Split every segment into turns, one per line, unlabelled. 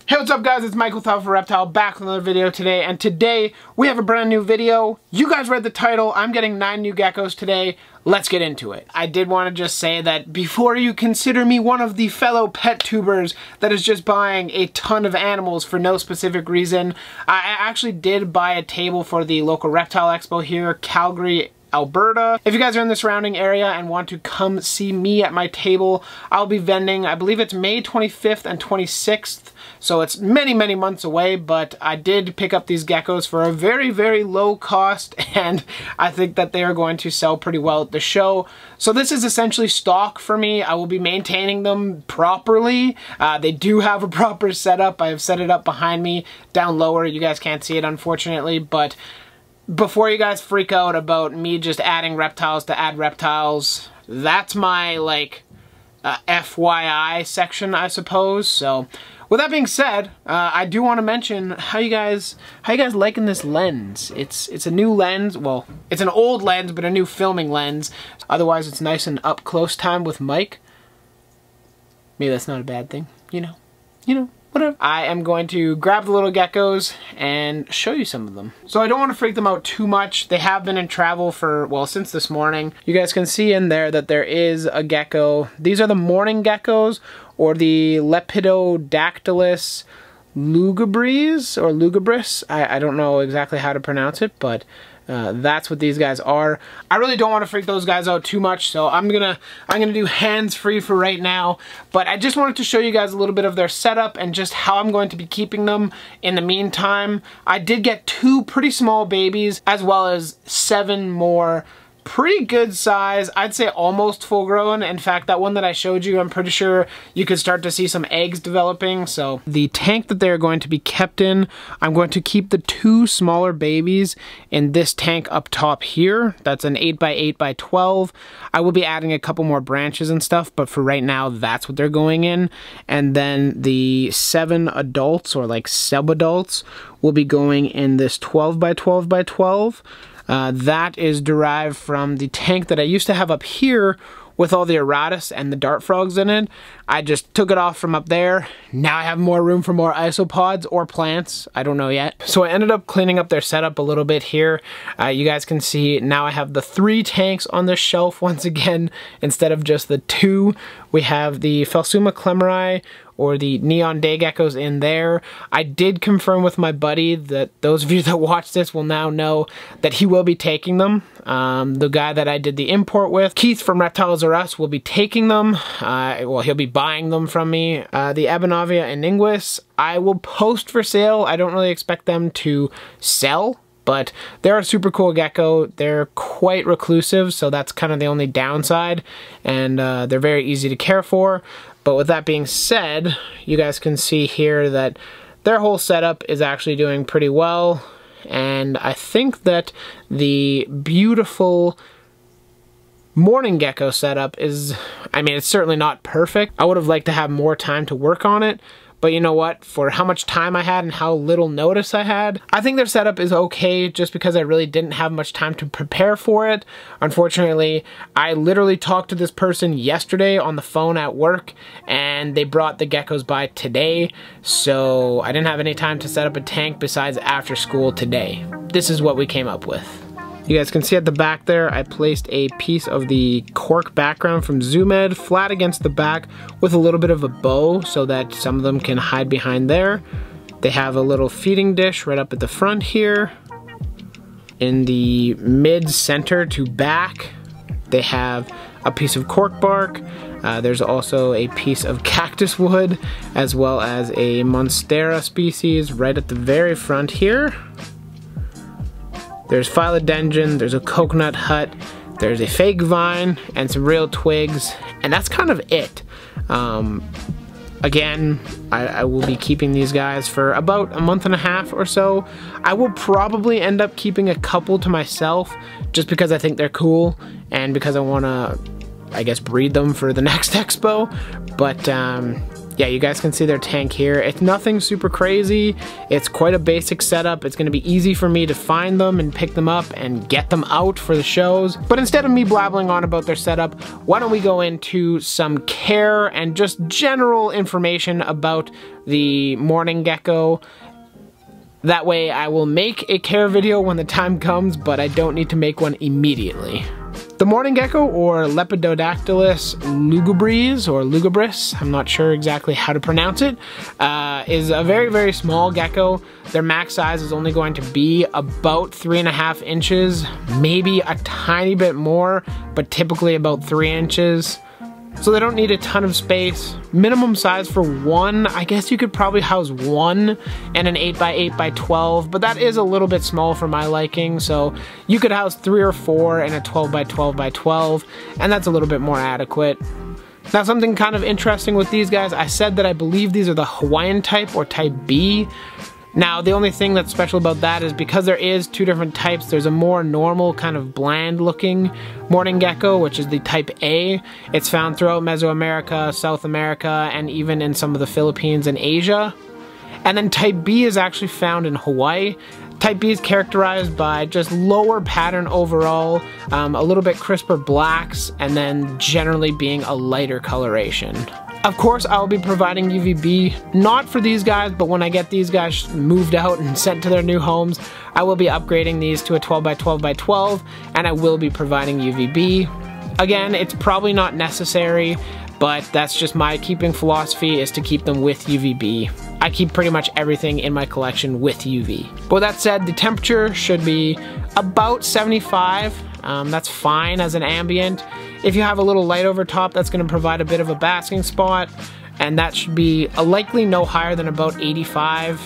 Hey, what's up guys, it's Michael for Reptile back with another video today, and today we have a brand new video. You guys read the title, I'm getting 9 new geckos today. Let's get into it. I did want to just say that before you consider me one of the fellow pet tubers that is just buying a ton of animals for no specific reason, I actually did buy a table for the local reptile expo here, Calgary, Alberta. If you guys are in the surrounding area and want to come see me at my table, I'll be vending, I believe it's May 25th and 26th, so it's many months away, but I did pick up these geckos for a very low cost, and I think that they are going to sell pretty well at the show. So this is essentially stock for me. I will be maintaining them properly. They do have a proper setup. I have set it up behind me down lower. You guys can't see it unfortunately, but before you guys freak out about me just adding reptiles to add reptiles, that's my like FYI section, I suppose. So with that being said, I do want to mention how you guys liking this lens. It's a new lens. Well, it's an old lens, but a new filming lens. Otherwise, it's nice and up close time with Mike. Maybe that's not a bad thing. You know. Whatever. I am going to grab the little geckos and show you some of them. So I don't want to freak them out too much. They have been in travel for, well, since this morning. You guys can see in there that there is a gecko. These are the Mourning geckos, or the Lepidodactylus lugubris, or lugubris. I don't know exactly how to pronounce it, but that's what these guys are. I really don't want to freak those guys out too much, so I'm gonna do hands-free for right now. But I just wanted to show you guys a little bit of their setup and just how I'm going to be keeping them in the meantime. I did get 2 pretty small babies, as well as 7 more pretty good size, I'd say almost full grown. In fact, that one that I showed you, I'm pretty sure you could start to see some eggs developing. So the tank that they're going to be kept in, I'm going to keep the 2 smaller babies in this tank up top here. That's an 8x8x12. I will be adding a couple more branches and stuff, but for right now, that's what they're going in. And then the 7 adults, or like sub-adults, will be going in this 12x12x12. That is derived from the tank that I used to have up here with all the Eratus and the dart frogs in it. I just took it off from up there. Now I have more room for more isopods or plants. I don't know yet. So I ended up cleaning up their setup a little bit here. You guys can see now I have the 3 tanks on this shelf once again instead of just the 2. We have the Phelsuma clemeri, or the neon day geckos, in there. I did confirm with my buddy that those of you that watch this will now know that he will be taking them. The guy that I did the import with, Keith from Reptiles R Us, will be taking them. Well, he'll be buying them from me. The Abinavia Iniguis, I will post for sale. I don't really expect them to sell, but they're a super cool gecko. They're quite reclusive, so that's kind of the only downside, and they're very easy to care for. But with that being said, you guys can see here that their whole setup is actually doing pretty well, and I think that the beautiful Mourning gecko setup is, I mean, it's certainly not perfect. I would have liked to have more time to work on it, but you know what? For how much time I had and how little notice I had, I think their setup is okay just because I really didn't have much time to prepare for it. Unfortunately, I literally talked to this person yesterday on the phone at work, and they brought the geckos by today, so I didn't have any time to set up a tank besides after school today. This is what we came up with. You guys can see at the back there, I placed a piece of the cork background from ZoomEd flat against the back with a little bit of a bow so that some of them can hide behind there. They have a little feeding dish right up at the front here. In the mid-center to back, they have a piece of cork bark. There's also a piece of cactus wood, as well as a Monstera species right at the very front here. There's philodendron, there's a coconut hut, there's a fake vine, and some real twigs, and that's kind of it. Again, I will be keeping these guys for about a month and a half or so. I will probably end up keeping a couple to myself, just because I think they're cool, and because I want to, I guess, breed them for the next expo. But Yeah, you guys can see their tank here. It's nothing super crazy. It's quite a basic setup. It's gonna be easy for me to find them and pick them up and get them out for the shows. But instead of me blabbling on about their setup, why don't we go into some care and just general information about the Mourning gecko. That way I will make a care video when the time comes, but I don't need to make one immediately. The Mourning gecko, or Lepidodactylus lugubris, or lugubris, I'm not sure exactly how to pronounce it, is a very, very small gecko. Their max size is only going to be about 3.5 inches, maybe a tiny bit more, but typically about 3 inches. So they don't need a ton of space. Minimum size for one, I guess you could probably house one in an 8x8x12, but that is a little bit small for my liking, so you could house 3 or 4 in a 12x12x12, and that's a little bit more adequate. Now, something kind of interesting with these guys, I said that I believe these are the Hawaiian type, or type B. Now, the only thing that's special about that is because there is 2 different types, there's a more normal, kind of bland looking Mourning gecko, which is the type A. It's found throughout Mesoamerica, South America, and even in some of the Philippines and Asia. And then type B is actually found in Hawaii. Type B is characterized by just lower pattern overall, a little bit crisper blacks, and then generally being a lighter coloration. Of course, I'll be providing UVB, not for these guys, but when I get these guys moved out and sent to their new homes, I will be upgrading these to a 12x12x12, and I will be providing UVB. Again, it's probably not necessary, but that's just my keeping philosophy, is to keep them with UVB. I keep pretty much everything in my collection with UV. But with that said, the temperature should be about 75. That's fine as an ambient. If you have a little light over top, that's going to provide a bit of a basking spot, and that should be likely no higher than about 85.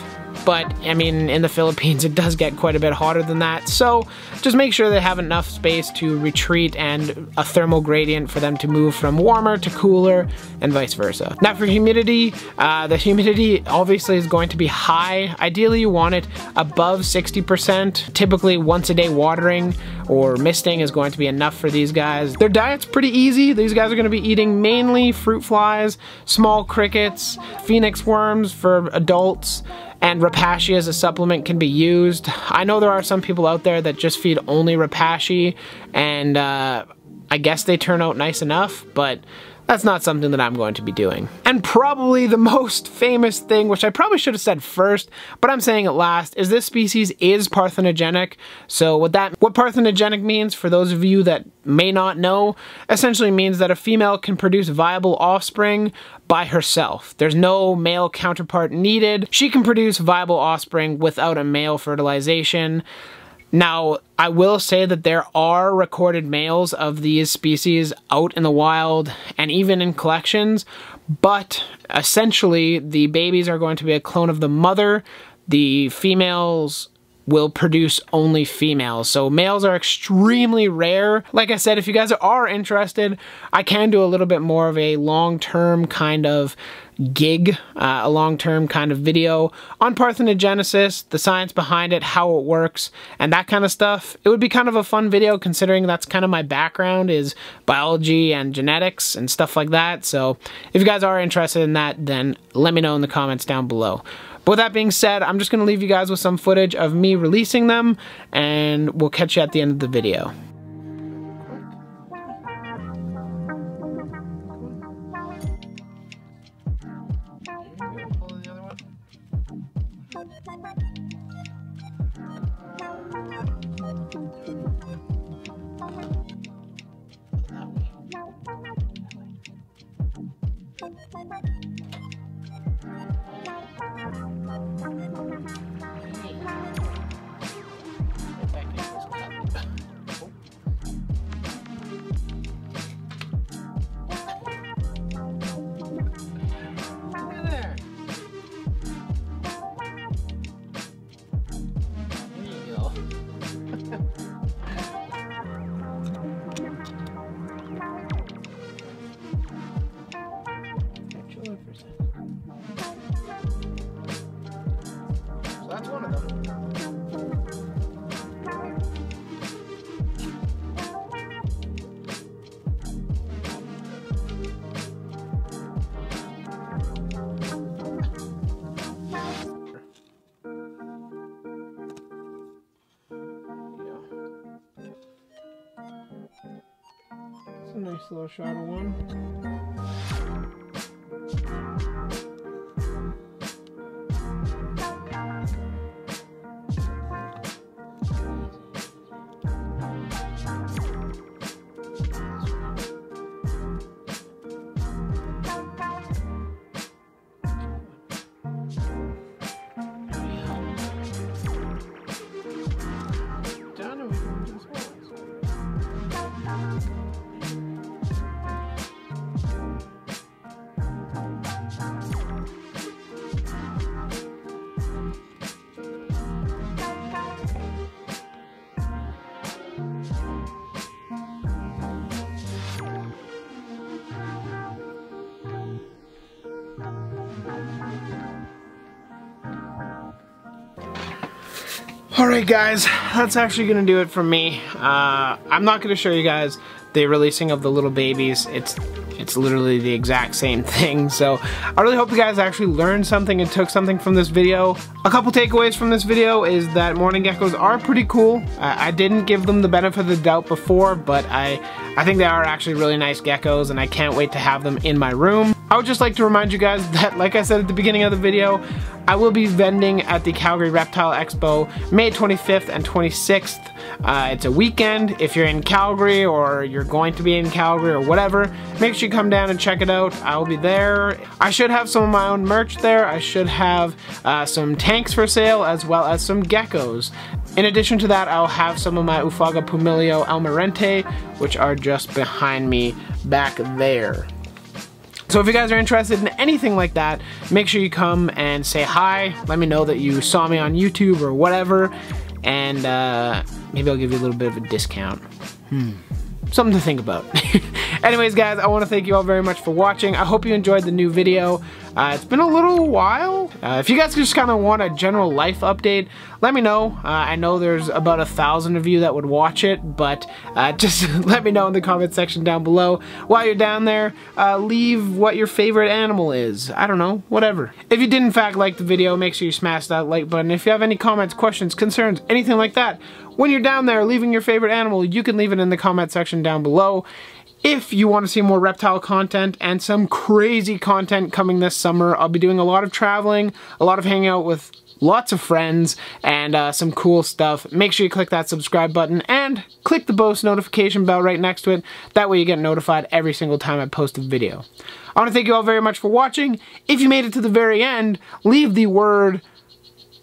But, I mean, in the Philippines, it does get quite a bit hotter than that, so just make sure they have enough space to retreat and a thermal gradient for them to move from warmer to cooler, and vice versa. Now, for humidity, the humidity obviously is going to be high. Ideally, you want it above 60%. Typically, once a day watering or misting is going to be enough for these guys. Their diet's pretty easy. These guys are going to be eating mainly fruit flies, small crickets, phoenix worms for adults, and Repashy as a supplement can be used. I know there are some people out there that just feed only Repashy, and I guess they turn out nice enough, but that's not something that I'm going to be doing. And probably the most famous thing, which I probably should have said first, but I'm saying it last, is this species is parthenogenic. So what parthenogenic means, for those of you that may not know, essentially means that a female can produce viable offspring by herself. There's no male counterpart needed. She can produce viable offspring without a male fertilization. Now, I will say that there are recorded males of these species out in the wild and even in collections, but essentially the babies are going to be a clone of the mother. The females will produce only females, so males are extremely rare. Like I said, if you guys are interested, I can do a little bit more of a long-term kind of gig, a long-term kind of video on parthenogenesis, the science behind it, how it works, and that kind of stuff. It would be kind of a fun video considering that's kind of my background, is biology and genetics and stuff like that. So if you guys are interested in that, then let me know in the comments down below. But with that being said, I'm just going to leave you guys with some footage of me releasing them, and we'll catch you at the end of the video. It's a nice little shot of one. Alright guys, that's actually going to do it for me. I'm not going to show you guys the releasing of the little babies. It's literally the exact same thing. So I really hope you guys actually learned something and took something from this video. A couple takeaways from this video is that mourning geckos are pretty cool. I didn't give them the benefit of the doubt before, but I think they are actually really nice geckos and I can't wait to have them in my room. I would just like to remind you guys that, like I said at the beginning of the video, I will be vending at the Calgary Reptile Expo May 25th and 26th. It's a weekend. If you're in Calgary or you're going to be in Calgary or whatever, make sure you come down and check it out. I'll be there. I should have some of my own merch there. I should have some tanks for sale as well as some geckos. In addition to that, I'll have some of my Ufaga Pumilio Almirante, which are just behind me back there. So if you guys are interested in anything like that, make sure you come and say hi. Let me know that you saw me on YouTube or whatever, and maybe I'll give you a little bit of a discount. Something to think about. Anyways guys, I want to thank you all very much for watching. I hope you enjoyed the new video. It's been a little while. If you guys just kind of want a general life update, let me know. I know there's about 1,000 of you that would watch it, but just let me know in the comment section down below. While you're down there, leave what your favorite animal is. I don't know, whatever. If you did in fact like the video, make sure you smash that like button. If you have any comments, questions, concerns, anything like that, when you're down there leaving your favorite animal, you can leave it in the comment section down below. If you want to see more reptile content and some crazy content coming this summer, I'll be doing a lot of traveling, a lot of hanging out with lots of friends, and some cool stuff. Make sure you click that subscribe button and click the post notification bell right next to it. That way you get notified every single time I post a video. I want to thank you all very much for watching. If you made it to the very end, leave the word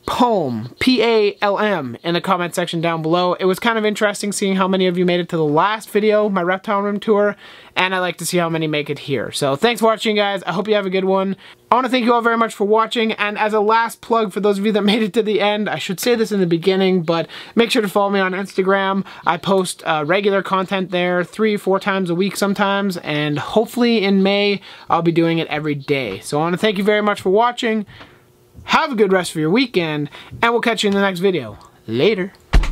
PALM, P-A-L-M, in the comment section down below. It was kind of interesting seeing how many of you made it to the last video, my reptile room tour, and I like to see how many make it here. So thanks for watching guys, I hope you have a good one. I want to thank you all very much for watching, and as a last plug for those of you that made it to the end, I should say this in the beginning, but make sure to follow me on Instagram. I post regular content there 3-4 times a week sometimes, and hopefully in May, I'll be doing it every day. So I want to thank you very much for watching. Have a good rest of your weekend, and we'll catch you in the next video. Later.